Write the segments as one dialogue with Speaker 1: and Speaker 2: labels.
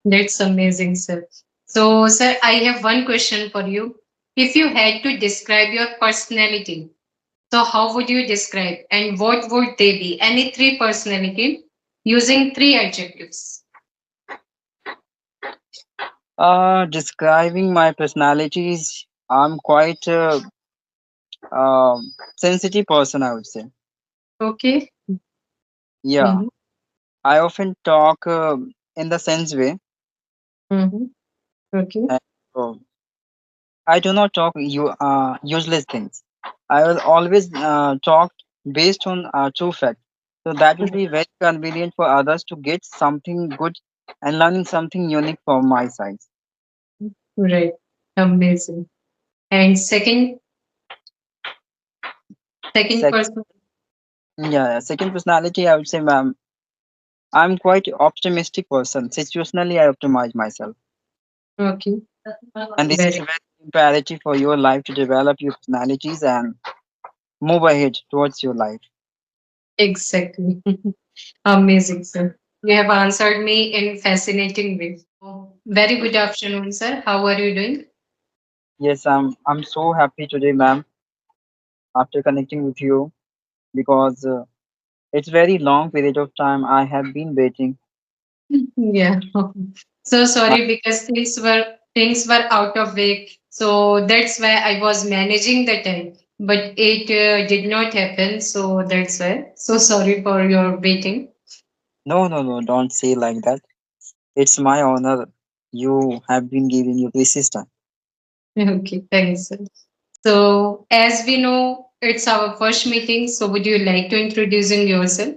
Speaker 1: That's amazing, sir. So, sir, I have one question for you. If you had to describe your personality, so how would you describe and what would they be? Any three personality using three adjectives.
Speaker 2: Describing my personalities, I'm quite a sensitive person, I would say.
Speaker 1: Okay.
Speaker 2: Yeah,
Speaker 1: Mm-hmm.
Speaker 2: I often talk in the sense way,
Speaker 1: Mm-hmm. Okay.
Speaker 2: and uh, I do not talk useless things. I will always talk based on true fact. So that will be very convenient for others to get something good and learning something unique from my side.
Speaker 1: Right. Amazing. And second
Speaker 2: Second,
Speaker 1: person.
Speaker 2: yeah, second personality, I would say, ma'am, I'm quite optimistic person. Situationally, I optimize myself,
Speaker 1: Okay.
Speaker 2: and this is
Speaker 1: Very
Speaker 2: very imperative for your life to develop your personalities and move ahead towards your life.
Speaker 1: exactly. Amazing, sir. You have answered me in fascinating way. Oh, very good afternoon, sir. How are you doing?
Speaker 2: Yes, I'm so happy today, ma'am, after connecting with you because it's very long period of time I have been waiting.
Speaker 1: Yeah. So
Speaker 2: My,
Speaker 1: sorry because things were out of way. So that's why I was managing the time, but it did not happen. So that's why. So sorry for your waiting.
Speaker 2: no, no, no, don't say like that. It's my honor. You have been giving your precious time.
Speaker 1: Okay, thanks, sir. So as we know, it's our first meeting. So would you like to introducing yourself?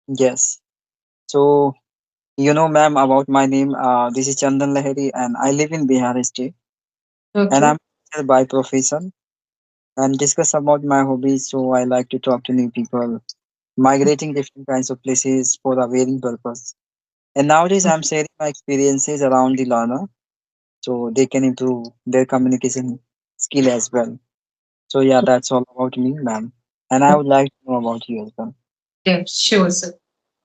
Speaker 2: Yes. So you know, ma'am, about my name. This is Chandan Lahiri, and I live in Bihar state, and
Speaker 1: Okay.
Speaker 2: I'm a teacher by profession. And discuss about my hobbies. So I like to talk to new people, migrating different kinds of places for a varying purpose. And nowadays, I'm sharing my experiences around the learner, so they can improve their communication skill as well. So yeah, that's all about me, ma'am. And I would like to know about you as well.
Speaker 1: Yeah, sure, sir.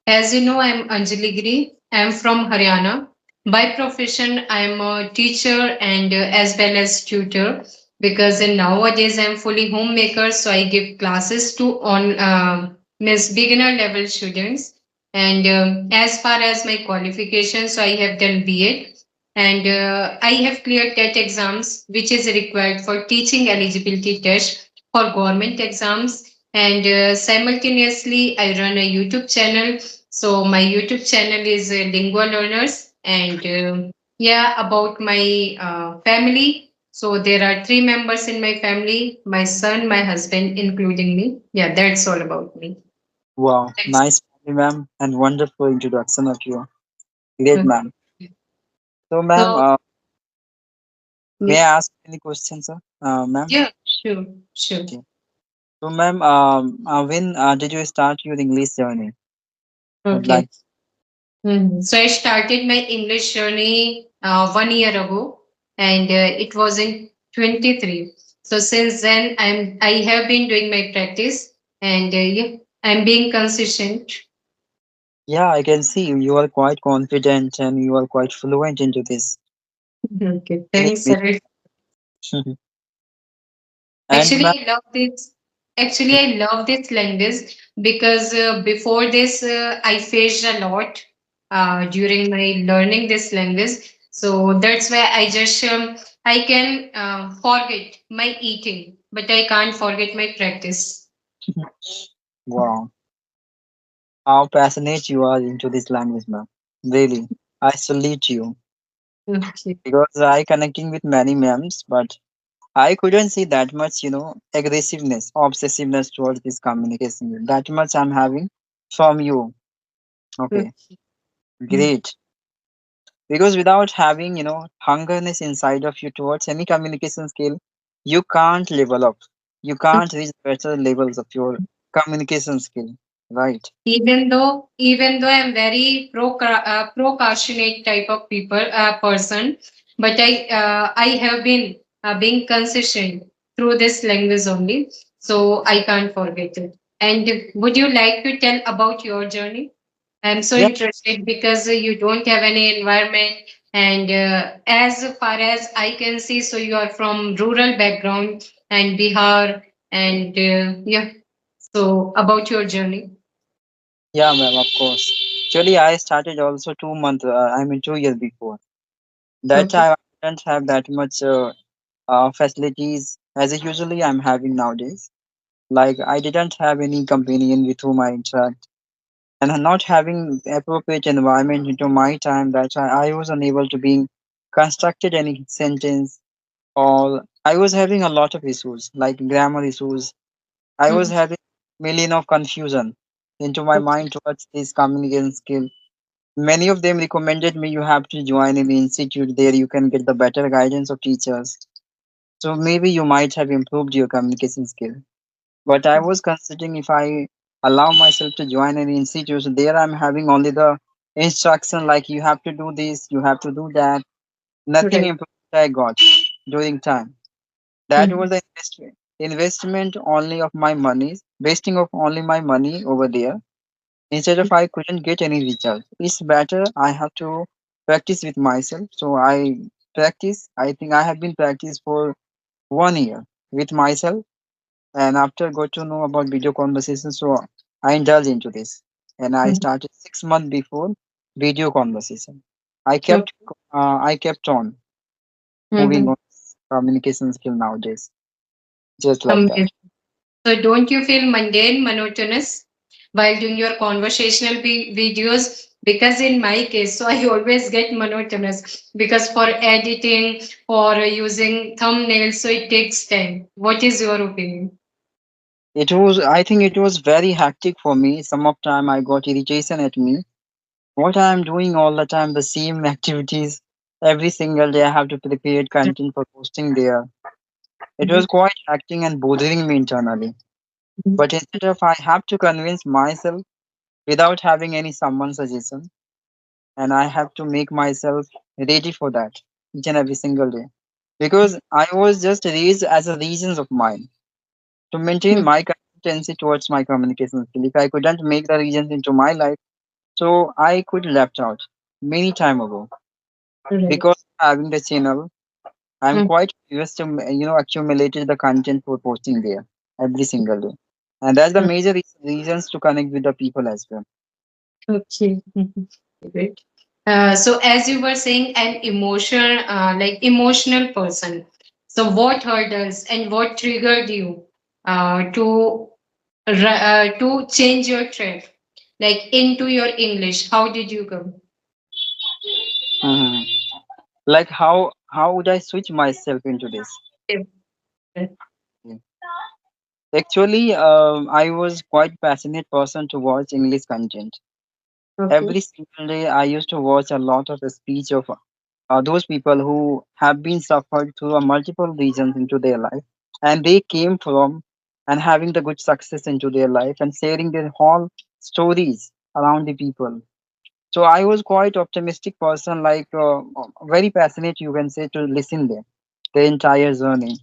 Speaker 1: As you know, I'm Anjali Giri. I'm from Haryana. By profession, I'm a teacher and as well as tutor because in nowadays I'm fully homemaker. So I give classes to on means beginner level students. And as far as my qualifications, so I have done B.Ed and I have cleared TET exams, which is required for teaching eligibility test for government exams. And simultaneously, I run a YouTube channel, so my YouTube channel is Lingua Learners, and yeah, about my family. So there are three members in my family: my son, my husband, including me. Yeah, that's all about me.
Speaker 2: Wow,
Speaker 1: Thanks.
Speaker 2: nice, ma'am, and wonderful introduction of you. Great,
Speaker 1: Okay.
Speaker 2: ma'am. So, ma'am,
Speaker 1: So
Speaker 2: may
Speaker 1: mm,
Speaker 2: I ask any questions, sir? Ma'am.
Speaker 1: yeah, sure, sure.
Speaker 2: Okay. So, ma'am, when did you start your English journey? Would
Speaker 1: Okay.
Speaker 2: like.
Speaker 1: So I started my English journey 1 year ago, and it was in 23. So since then, I have been doing my practice, and yeah, I'm being consistent.
Speaker 2: Yeah, I can see you are quite confident and you are quite fluent into this.
Speaker 1: Okay,
Speaker 2: Really
Speaker 1: thanks, sir.
Speaker 2: amazing. And
Speaker 1: Actually,
Speaker 2: ma'am,
Speaker 1: I love this. Actually, I love this language because before this, I faced a lot during my learning this language. So that's why I can forget my eating, but I can't forget my practice.
Speaker 2: wow, how passionate you are into this language, ma'am. Really, I salute you
Speaker 1: Okay.
Speaker 2: because I connecting with many ma'ams, but I couldn't see that much, aggressiveness, obsessiveness towards this communication. That much I'm having from you. Okay, great. Because without having, hungerness inside of you towards any communication skill, you can't level up. You can't reach better levels of your communication skill, right?
Speaker 1: Even though I'm very procrastinate type of person, but I have been being consistent through this language only, so I can't forget it. And would you like to tell about your journey? I'm so
Speaker 2: Yeah,
Speaker 1: interested because you don't have any environment, and as far as I can see, so you are from rural background and Bihar, and yeah. So about your journey.
Speaker 2: yeah, ma'am, of course. Actually, I started also 2 months, 2 years before. That
Speaker 1: Okay.
Speaker 2: time I didn't have that much facilities as it usually I'm having nowadays. Like I didn't have any companion with whom I interact, and not having appropriate environment into my time. That's why I was unable to being constructed any sentence, or I was having a lot of issues like grammar issues. I was
Speaker 1: Mhm.
Speaker 2: having million of confusion into my
Speaker 1: Okay.
Speaker 2: mind towards this communication skill. Many of them recommended me you have to join an institute there you can get the better guidance of teachers. So maybe you might have improved your communication skill. But I was considering if I allow myself to join an institute, there I'm having only the instruction like you have to do this, you have to do that. Nothing
Speaker 1: Right.
Speaker 2: improved I got during time. That
Speaker 1: Mhm.
Speaker 2: was the investment only of my money, wasting of only my money over there. Instead of I couldn't get any result. It's better I have to practice with myself. So I practice. I think I have been practice for 1 year with myself, and after got to know about video conversation, so I indulged into this, and I
Speaker 1: Mhm.
Speaker 2: started 6 months before video conversation.
Speaker 1: Okay.
Speaker 2: I kept on moving
Speaker 1: Mhm.
Speaker 2: on communication skill nowadays, just like that.
Speaker 1: Amazing. So don't you feel mundane, monotonous while doing your conversational videos? Because in my case, so I always get monotonous because for editing, for using thumbnails, so it takes time. What is your opinion?
Speaker 2: I think it was very hectic for me. Some of time I got irritation at me. What I'm doing all the time, the same activities. Every single day I have to prepare content for posting there. It
Speaker 1: Mhm.
Speaker 2: was quite hectic and bothering me internally. But instead of I have to convince myself without having any someone suggestion, and I have to make myself ready for that each and every single day. Because I was just raised as a reasons of mine to maintain
Speaker 1: Mhm.
Speaker 2: my consistency towards my communication skill. If I couldn't make the reasons into my life, so I could left out many time ago.
Speaker 1: Right.
Speaker 2: Because having the channel, I'm
Speaker 1: Mhm.
Speaker 2: quite used to accumulated the content for posting there every single day, and that's the major reasons to connect with the people as well.
Speaker 1: Okay. Mhm. Great. So as you were saying, an emotional person. So what hurdles and what triggered you to change your track, like into your English? How did you come?
Speaker 2: Mhm. Like how would I switch myself into this?
Speaker 1: Yeah.
Speaker 2: Yeah. Actually, I was quite passionate person to watch English content.
Speaker 1: Okay.
Speaker 2: Every single day, I used to watch a lot of the speech of those people who have been suffered through a multiple reasons into their life, and they came from and having the good success into their life and sharing their whole stories around the people. So I was quite optimistic person, like very passionate, you can say, to listen them the entire journey.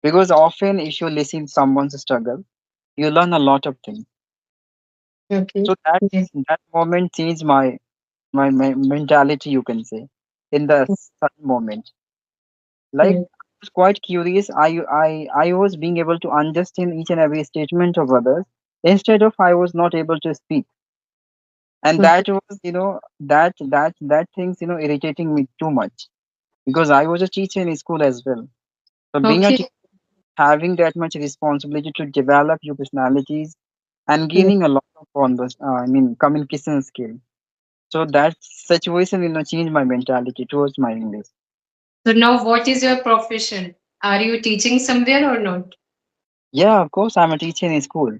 Speaker 2: Because often, if you listen someone's struggle, you learn a lot of things.
Speaker 1: Okay.
Speaker 2: So
Speaker 1: Yeah.
Speaker 2: that moment changed my mentality, you can say, in the sudden moment. Like
Speaker 1: Right.
Speaker 2: I was quite curious. I was being able to understand each and every statement of others instead of I was not able to speak. And
Speaker 1: Okay.
Speaker 2: that was, that things, irritating me too much because I was a teacher in school as well. So being a
Speaker 1: Okay.
Speaker 2: teacher, having that much responsibility to develop your personalities and
Speaker 1: Yeah.
Speaker 2: gaining a lot of communication skill. So that situation, changed my mentality towards my English.
Speaker 1: So now, what is your profession? Are you teaching somewhere or not?
Speaker 2: Yeah, of course, I'm a teacher in school.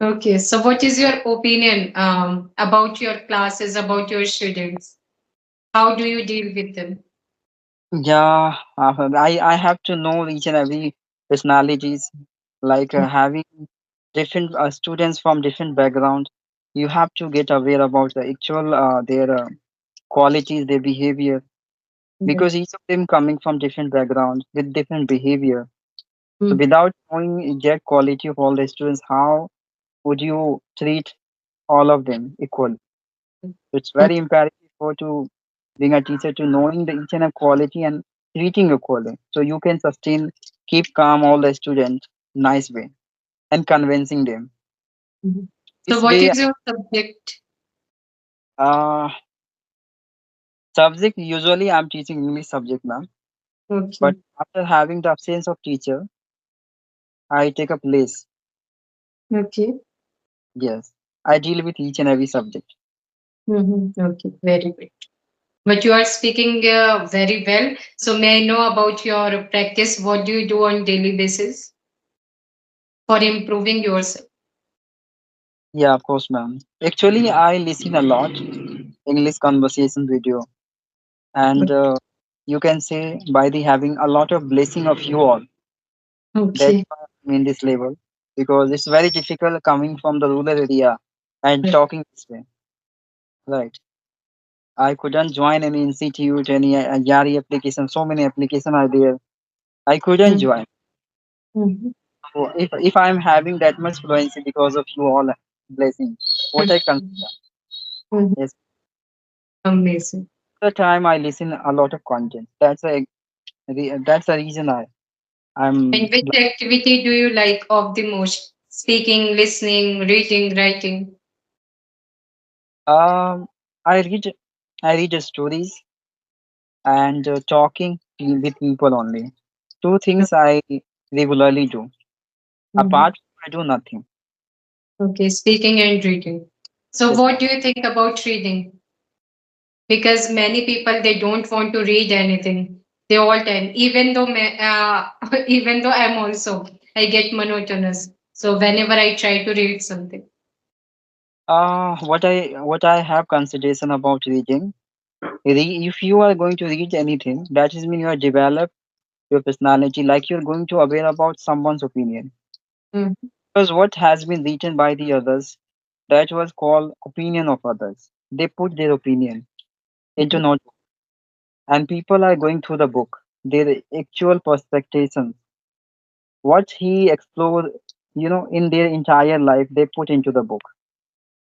Speaker 1: Okay. So what is your opinion about your classes, about your students? How do you deal with them?
Speaker 2: Yeah, I have to know each and every personalities, like having different students from different background. You have to get aware about the actual their qualities, their behavior,
Speaker 1: Right.
Speaker 2: because each of them coming from different backgrounds with different behavior. So
Speaker 1: Mm.
Speaker 2: without knowing exact quality of all the students, how would you treat all of them equal? It's very imperative for to being a teacher to knowing the each and every quality and treating equally. So you can sustain, keep calm all the students nice way and convincing them.
Speaker 1: Mhm. So,
Speaker 2: This
Speaker 1: what
Speaker 2: way,
Speaker 1: is your subject?
Speaker 2: uh, subject usually I'm teaching English subject now, but
Speaker 1: Okay,
Speaker 2: after having the absence of teacher, I take up less.
Speaker 1: okay,
Speaker 2: Yes, I deal with each and every subject.
Speaker 1: okay, very good. But you are speaking very well. So, may I know about your practice? What do you do on daily basis for improving yourself?
Speaker 2: Yeah, of course, ma'am. Actually, I listen a lot English conversation video, and you can say by the having a lot of blessing of you all. That's
Speaker 1: Okay.
Speaker 2: why I'm in this level because it's very difficult coming from the rural area and talking this way. Right. I couldn't join any institute, any Yari application. So many applications are there. I couldn't join.
Speaker 1: Mm-hmm.
Speaker 2: So if I'm having that much fluency because of you all blessing, what I consider is
Speaker 1: Amazing.
Speaker 2: the time I listen a lot of content. That's the reason I'm
Speaker 1: And which activity do you like of the most? Speaking, listening, reading, writing.
Speaker 2: um I read I read the stories and talking with people only. Two things I regularly do.
Speaker 1: Mhm.
Speaker 2: Apart, I do nothing.
Speaker 1: Okay, speaking and reading. So,
Speaker 2: Yes,
Speaker 1: what do you think about reading? Because many people they don't want to read anything. They all time, even though even though I'm also I get monotonous. So whenever I try to read something.
Speaker 2: what I have consideration about reading. If you are going to read anything, that is mean you are develop your personality, like you're going to aware about someone's opinion.
Speaker 1: Mm,
Speaker 2: Because what has been written by the others, that was called opinion of others. They put their opinion into not, and people are going through the book, their actual perspectives, what he explored, in their entire life, they put into the book.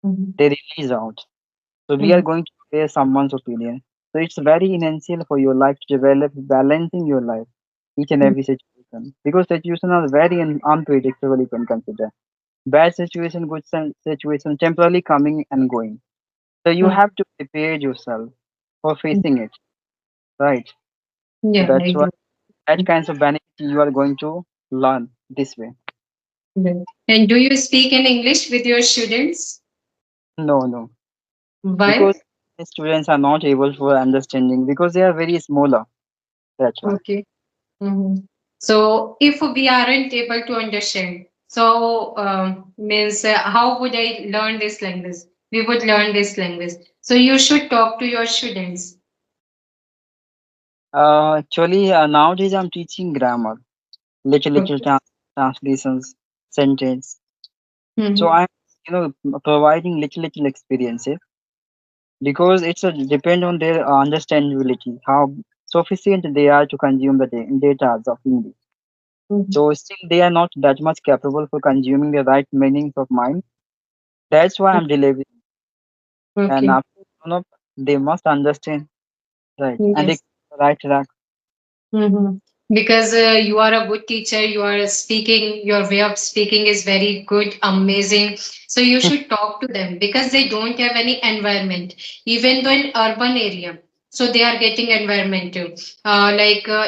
Speaker 1: mhm,
Speaker 2: They release out. So we are
Speaker 1: mhm,
Speaker 2: going to hear someone's opinion. So it's very essential for your life to develop balancing your life, each and
Speaker 1: mhm,
Speaker 2: every situation. Because situations are very unpredictable, you can consider. Bad situation, good situation, temporarily coming and going. So you
Speaker 1: mhm,
Speaker 2: have to prepare yourself for
Speaker 1: mhm.
Speaker 2: facing it, right? So
Speaker 1: Yeah,
Speaker 2: that's
Speaker 1: I
Speaker 2: why
Speaker 1: do.
Speaker 2: that kinds of benefit you are going to learn this way.
Speaker 1: Right. And do you speak in English with your students?
Speaker 2: No, no, because
Speaker 1: Why?
Speaker 2: the students are not able for understanding because they are very smaller. That's why.
Speaker 1: Okay. Mhm. So if we aren't able to understand, so means how would I learn this language? We would learn this language. So you should talk to your students.
Speaker 2: Actually, nowadays I'm teaching grammar, little
Speaker 1: Okay.
Speaker 2: translations, sentence. So
Speaker 1: Mm-hmm.
Speaker 2: I'm, providing little experiences because it's a depend on their understandability, how sufficient they are to consume the data of English.
Speaker 1: Mm-hmm.
Speaker 2: So still they are not that much capable for consuming the right meanings of mine. That's why I'm delivering. And
Speaker 1: Okay.
Speaker 2: after they must understand, right, and they
Speaker 1: Yes.
Speaker 2: right track.
Speaker 1: Mm-hmm. Because you are a good teacher, you are speaking, your way of speaking is very good, amazing. So you should talk to them because they don't have any environment, even though in urban area. So they are getting environment too.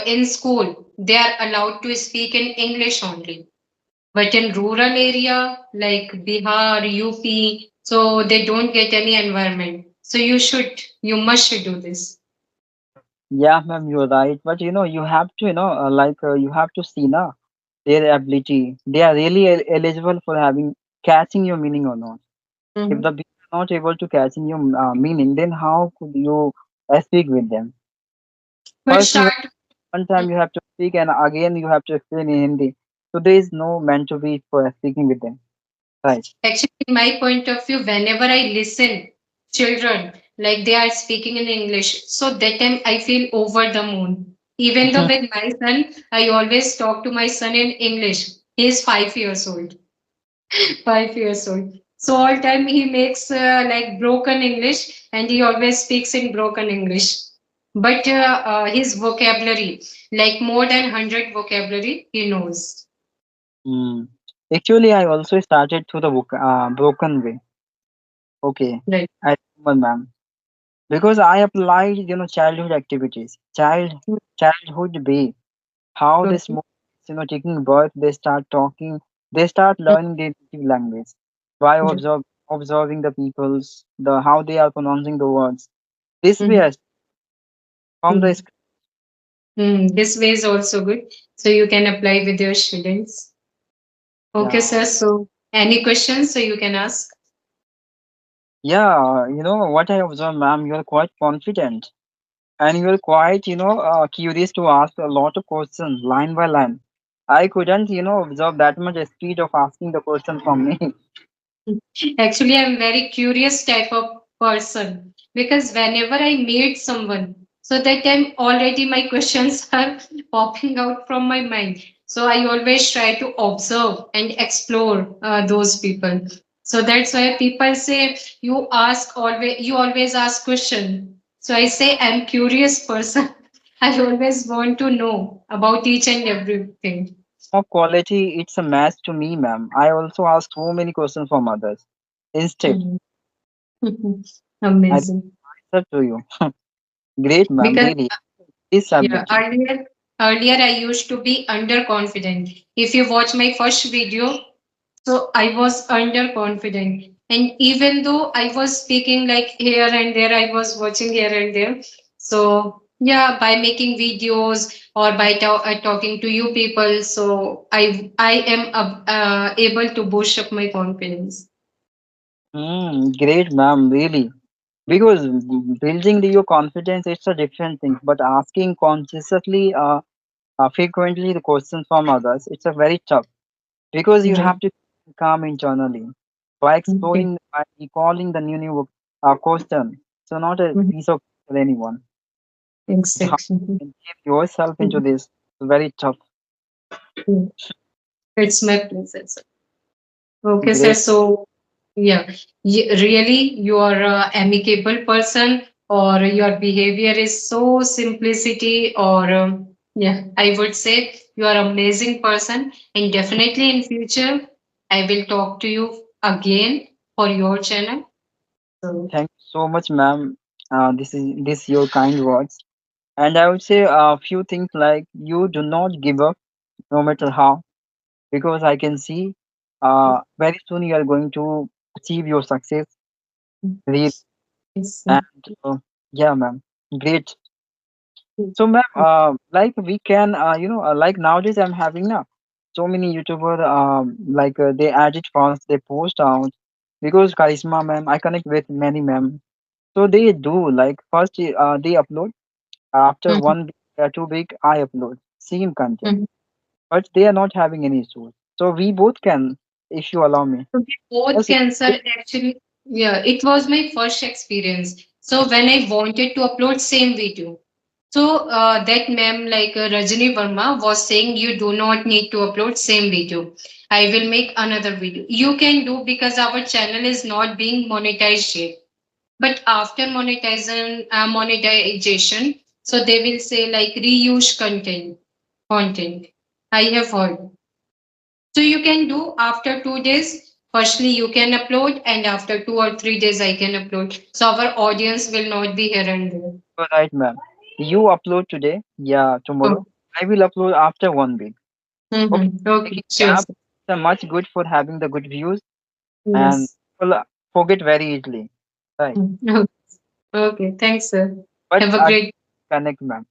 Speaker 1: In school, they are allowed to speak in English only. But in rural area like Bihar, UP, so they don't get any environment. So you must should do this.
Speaker 2: Yeah, ma'am, you're right. But you have to, you have to see now their ability. They are really eligible for having catching your meaning or not. If
Speaker 1: Mhm.
Speaker 2: the people are not able to catching your meaning, then how could you speak with them?
Speaker 1: But
Speaker 2: First,
Speaker 1: start.
Speaker 2: one time you have to speak, and again you have to explain in Hindi. So there is no meant to be for speaking with them, right?
Speaker 1: Actually, in my point of view, whenever I listen children like they are speaking in English, so that time I feel over the moon. Even though with my son, I always talk to my son in English. He is 5 years old. 5 years old. So all time he makes like broken English, and he always speaks in broken English. But his vocabulary, like more than 100 vocabulary, he knows.
Speaker 2: Mm. Actually, I also started through the broken way. Okay,
Speaker 1: Right.
Speaker 2: I remember, ma'am. Because I applied, childhood activities, childhood way, how this
Speaker 1: Okay.
Speaker 2: small, taking birth, they start talking, they start learning their native language by
Speaker 1: Yeah.
Speaker 2: observing the peoples, the how they are pronouncing the words. This way,
Speaker 1: Mhm.
Speaker 2: from the
Speaker 1: Mm. This way is also good. So you can apply with your students. Okay,
Speaker 2: yeah,
Speaker 1: sir. So any questions so you can ask?
Speaker 2: yeah. What I observe, ma'am, you're quite confident and you're quite, curious to ask a lot of questions line by line. I couldn't, observe that much speed of asking the question from me.
Speaker 1: Actually, I'm very curious type of person because whenever I meet someone, so that time already my questions are popping out from my mind. So I always try to observe and explore those people. So that's why people say you always ask question. So I say I'm curious person. I always want to know about each and everything.
Speaker 2: Of quality, it's a match to me, ma'am. I also ask so many questions from others. Instead,
Speaker 1: Mhm.
Speaker 2: I
Speaker 1: Amazing.
Speaker 2: answer to you. Great, ma'am.
Speaker 1: Because
Speaker 2: Really, this
Speaker 1: yeah,
Speaker 2: subject.
Speaker 1: earlier I used to be underconfident. If you watch my first video, so I was underconfident. And even though I was speaking like here and there, I was watching here and there. So yeah, by making videos or by talking to you people, so I am able to boost up my confidence.
Speaker 2: Great, ma'am. Really, because building your confidence, it's a different thing. But asking consciously, frequently the questions from others, it's a very tough because you
Speaker 1: Right.
Speaker 2: have to calm internally by
Speaker 1: Okay.
Speaker 2: exploring, by recalling the new question. So not a
Speaker 1: Mhm.
Speaker 2: piece of for anyone. It's how
Speaker 1: Exactly.
Speaker 2: you can keep yourself into
Speaker 1: Mhm.
Speaker 2: this. Very tough.
Speaker 1: Mhm. It's my pleasure. Okay, sir.
Speaker 2: Great.
Speaker 1: So, yeah, really, you are a amicable person, or your behavior is so simplicity, or yeah, I would say you are amazing person, and definitely in future, I will talk to you again for your channel. So,
Speaker 2: Thank you so much, ma'am. This your kind words. And I would say a few things like you do not give up no matter how, because I can see very soon you are going to achieve your success. Really.
Speaker 1: yes,
Speaker 2: And yeah, ma'am. Great.
Speaker 1: yes,
Speaker 2: So, ma'am, like we can, like nowadays I'm having now so many YouTuber, like they edit fast, they post out because charisma, ma'am. I connect with many, ma'am. So they do like first they upload after
Speaker 1: mhm,
Speaker 2: 1 week, 2 week I upload same content,
Speaker 1: mhm.
Speaker 2: but they are not having any issues. So we both can, if you allow me.
Speaker 1: So we both
Speaker 2: Yes, it-
Speaker 1: cancer actually, yeah, it was my first experience. So when I wanted to upload same video, so that ma'am like Rajani Verma was saying you do not need to upload same video. I will make another video. You can do because our channel is not being monetized yet. But after monetization, so they will say like reuse content. I have heard. So you can do after 2 days. Firstly, you can upload, and after 2 or 3 days, I can upload. So our audience will not be here and there.
Speaker 2: you're right, ma'am. You upload today, yeah,
Speaker 1: Oh,
Speaker 2: tomorrow. I will upload after 1 week. Okay,
Speaker 1: okay,
Speaker 2: taking
Speaker 1: sure,
Speaker 2: gap
Speaker 1: sir.
Speaker 2: is much good for having the good views and
Speaker 1: Yes.
Speaker 2: people forget very easily. Right.
Speaker 1: Okay, thanks, sir.
Speaker 2: But
Speaker 1: Have a
Speaker 2: I
Speaker 1: great
Speaker 2: connect, ma'am.